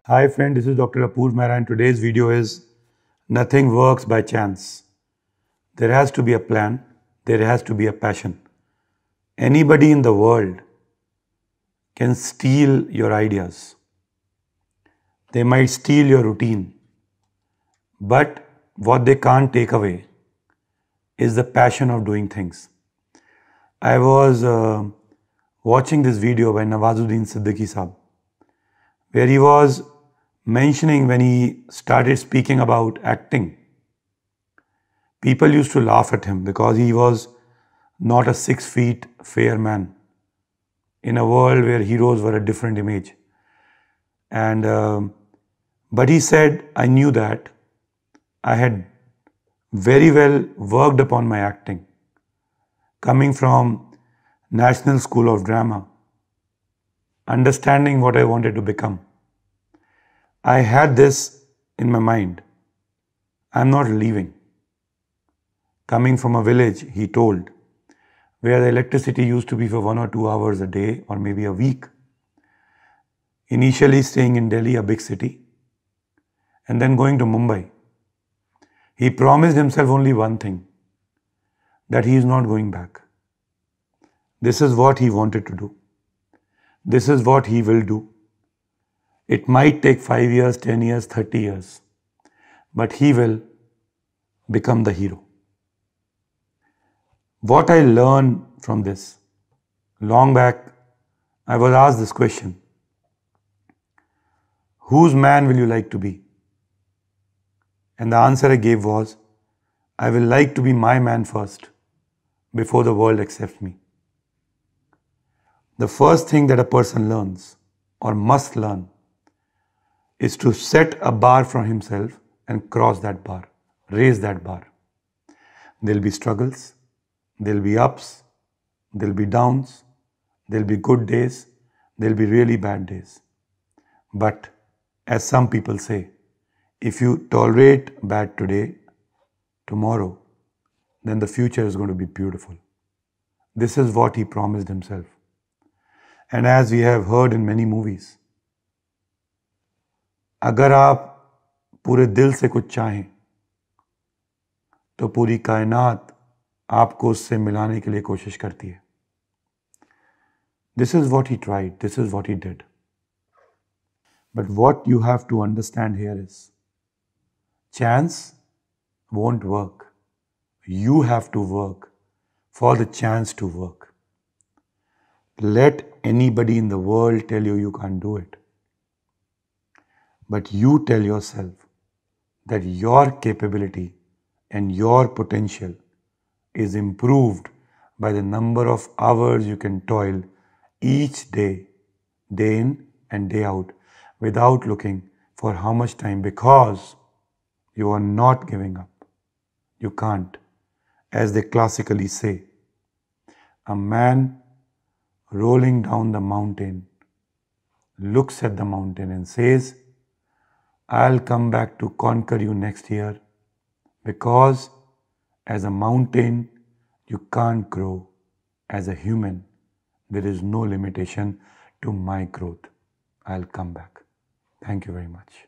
Hi friend, this is Dr. Apurv Mehra and today's video is nothing works by chance. There has to be a plan, there has to be a passion. Anybody in the world can steal your ideas. They might steal your routine. But what they can't take away is the passion of doing things. I was watching this video by Nawazuddin Siddiqui Sahab, where he was mentioning when he started speaking about acting. People used to laugh at him because he was not a 6 feet fair man in a world where heroes were a different image. But he said, I knew that I had very well worked upon my acting. Coming from National School of Drama, understanding what I wanted to become, I had this in my mind. I'm not leaving. Coming from a village, he told, where the electricity used to be for 1 or 2 hours a day or maybe a week. Initially staying in Delhi, a big city, and then going to Mumbai. He promised himself only one thing, that he is not going back. This is what he wanted to do. This is what he will do. It might take 5 years, 10 years, 30 years, but he will become the hero. What I learned from this, long back, I was asked this question: whose man will you like to be? And the answer I gave was, I will like to be my man first, before the world accepts me. The first thing that a person learns, or must learn, is to set a bar for himself and cross that bar, raise that bar. There'll be struggles, there'll be ups, there'll be downs, there'll be good days, there'll be really bad days. But as some people say, if you tolerate bad today, tomorrow, then the future is going to be beautiful. This is what he promised himself. And as we have heard in many movies, अगर आप पूरे दिल से कुछ चाहें तो पूरी कायनात आपको उससे मिलाने के लिए कोशिश करती है. This is what he tried, this is what he did. But what you have to understand here is, chance won't work. You have to work for the chance to work. Let anybody in the world tell you you can't do it. But you tell yourself that your capability and your potential is improved by the number of hours you can toil each day, day in and day out, without looking for how much time, because you are not giving up. You can't. As they classically say, a man rolling down the mountain looks at the mountain and says, I'll come back to conquer you next year, because as a mountain, you can't grow. As a human, there is no limitation to my growth. I'll come back. Thank you very much.